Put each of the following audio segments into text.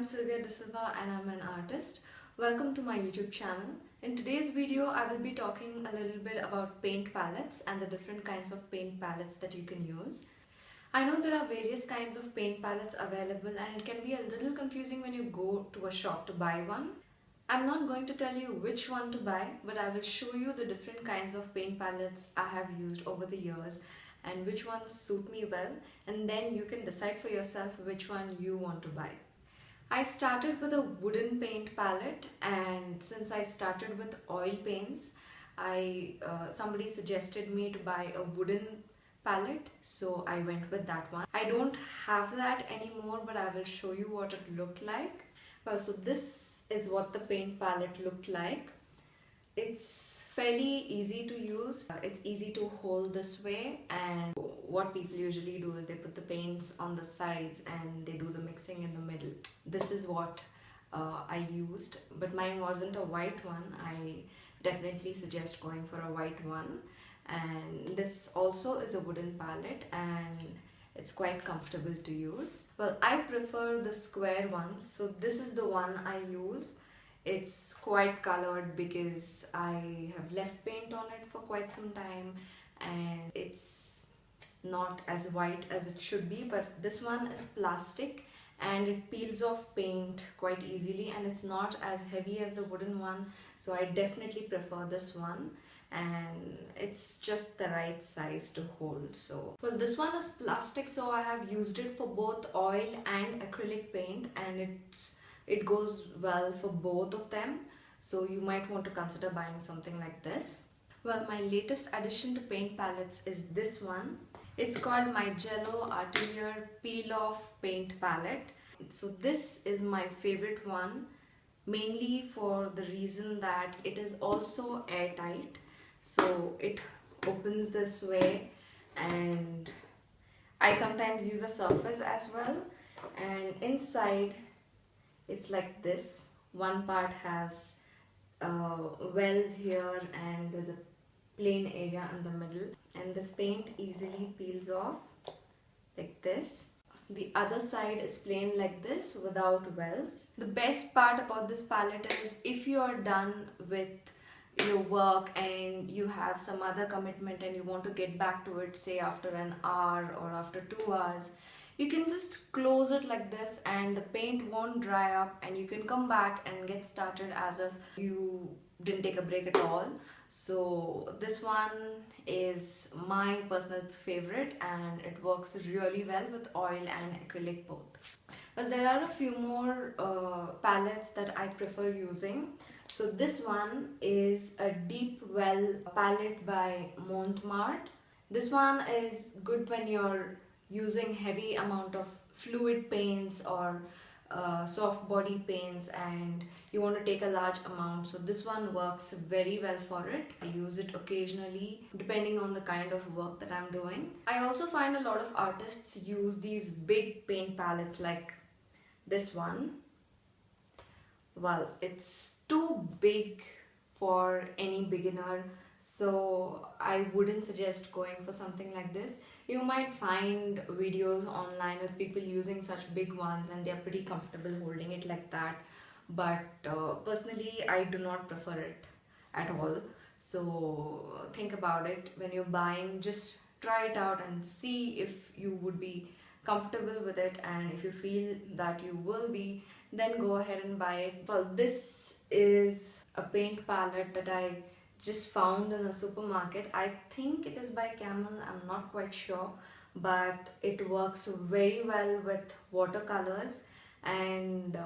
I'm Sylvia D'Silva and I'm an artist. Welcome to my YouTube channel. In today's video, I will be talking a little bit about paint palettes and the different kinds of paint palettes that you can use. I know there are various kinds of paint palettes available and it can be a little confusing when you go to a shop to buy one. I'm not going to tell you which one to buy, but I will show you the different kinds of paint palettes I have used over the years and which ones suit me well, and then you can decide for yourself which one you want to buy. I started with a wooden paint palette, and since I started with oil paints, somebody suggested me to buy a wooden palette, so I went with that one. I don't have that anymore, but I will show you what it looked like. Well, so this is what the paint palette looked like. It's fairly easy to use. It's easy to hold this way, and what people usually do is they put the paints on the sides and they do the mixing in the middle. This is what I used, but mine wasn't a white one. I definitely suggest going for a white one. And this also is a wooden palette and it's quite comfortable to use. Well, I prefer the square ones, so this is the one I use. It's quite colored because I have left paint on it for quite some time and it's not as white as it should be, but this one is plastic and it peels off paint quite easily and it's not as heavy as the wooden one, so I definitely prefer this one, and it's just the right size to hold. So well, this one is plastic, so I have used it for both oil and acrylic paint, and it goes well for both of them, so you might want to consider buying something like this. Well, my latest addition to paint palettes is this one. It's called my Jello Atelier Peeloff paint palette. So this is my favorite one, mainly for the reason that it is also airtight. So it opens this way, and I sometimes use a surface as well, and inside it's like this. One part has wells here and there's a plain area in the middle, and this paint easily peels off like this. The other side is plain like this without wells. The best part about this palette is if you are done with your work and you have some other commitment and you want to get back to it, say after an hour or after 2 hours, you can just close it like this and the paint won't dry up, and you can come back and get started as if you didn't take a break at all. So this one is my personal favorite and it works really well with oil and acrylic both. Well, there are a few more palettes that I prefer using. So this one is a deep well palette by Montmartre. This one is good when you're using heavy amount of fluid paints or soft body paints and you want to take a large amount, so this one works very well for it. I use it occasionally depending on the kind of work that I'm doing. I also find a lot of artists use these big paint palettes like this one. Well, it's too big for any beginner, so I wouldn't suggest going for something like this. You might find videos online with people using such big ones and they're pretty comfortable holding it like that, but personally I do not prefer it at all. So think about it when you're buying. Just try it out and see if you would be comfortable with it, and if you feel that you will be, then go ahead and buy it. Well, this is a paint palette that I just found in a supermarket. I think it is by Camel, I'm not quite sure, but it works very well with watercolors, and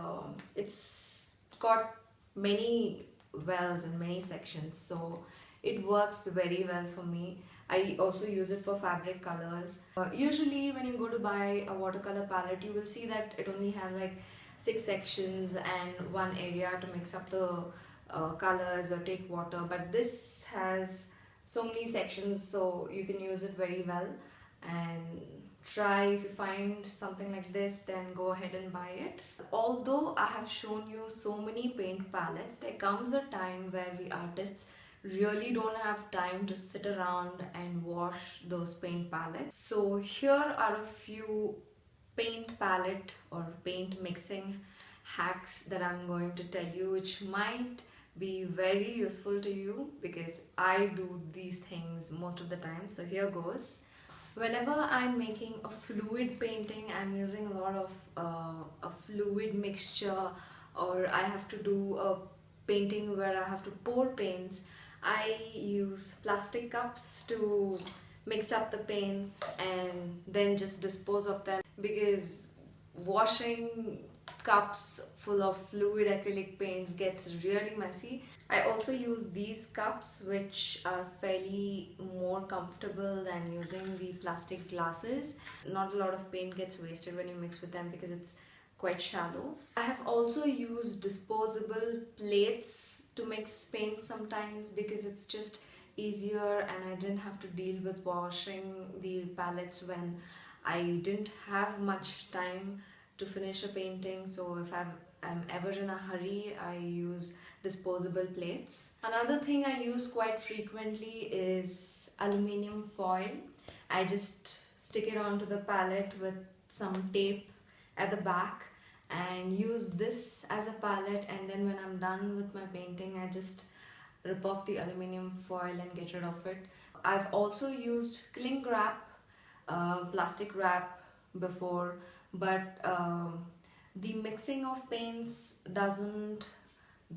it's got many wells and many sections, so it works very well for me. I also use it for fabric colors. Usually when you go to buy a watercolor palette, you will see that it only has like 6 sections and one area to mix up the colors or take water, but this has so many sections, so you can use it very well. And try, if you find something like this, then go ahead and buy it. Although I have shown you so many paint palettes, there comes a time where we artists really don't have time to sit around and wash those paint palettes. So here are a few paint palette or paint mixing hacks that I'm going to tell you, which might be very useful to you because I do these things most of the time. So here goes. Whenever I'm making a fluid painting, I'm using a lot of a fluid mixture, or I have to do a painting where I have to pour paints. I use plastic cups to mix up the paints and then just dispose of them, because washing cups full of fluid acrylic paints gets really messy. I also use these cups, which are fairly more comfortable than using the plastic glasses. Not a lot of paint gets wasted when you mix with them because it's quite shallow. I have also used disposable plates to mix paints sometimes because it's just easier, and I didn't have to deal with washing the palettes when I didn't have much time to finish a painting. So if I'm ever in a hurry, I use disposable plates. Another thing I use quite frequently is aluminium foil. I just stick it onto the palette with some tape at the back and use this as a palette, and then when I'm done with my painting, I just rip off the aluminium foil and get rid of it. I've also used cling wrap, plastic wrap before, but the mixing of paints doesn't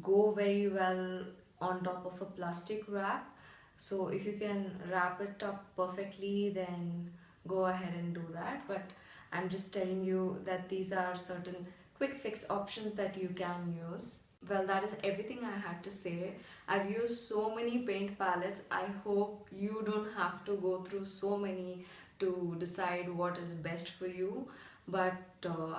go very well on top of a plastic wrap. So if you can wrap it up perfectly, then go ahead and do that. But I'm just telling you that these are certain quick fix options that you can use. Well, that is everything I had to say. I've used so many paint palettes. I hope you don't have to go through so many to decide what is best for you. But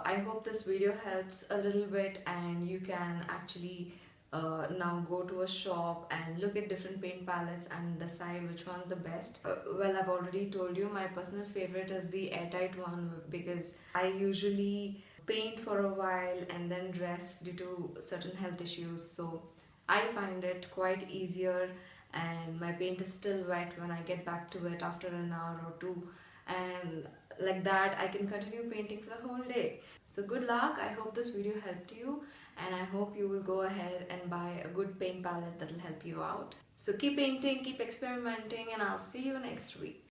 I hope this video helps a little bit, and you can actually now go to a shop and look at different paint palettes and decide which one's the best. Well, I've already told you my personal favorite is the airtight one, because I usually paint for a while and then rest due to certain health issues. So I find it quite easier, and my paint is still wet when I get back to it after an hour or two. And like that, I can continue painting for the whole day. So good luck. I hope this video helped you, and I hope you will go ahead and buy a good paint palette that will help you out. So keep painting, keep experimenting, and I'll see you next week.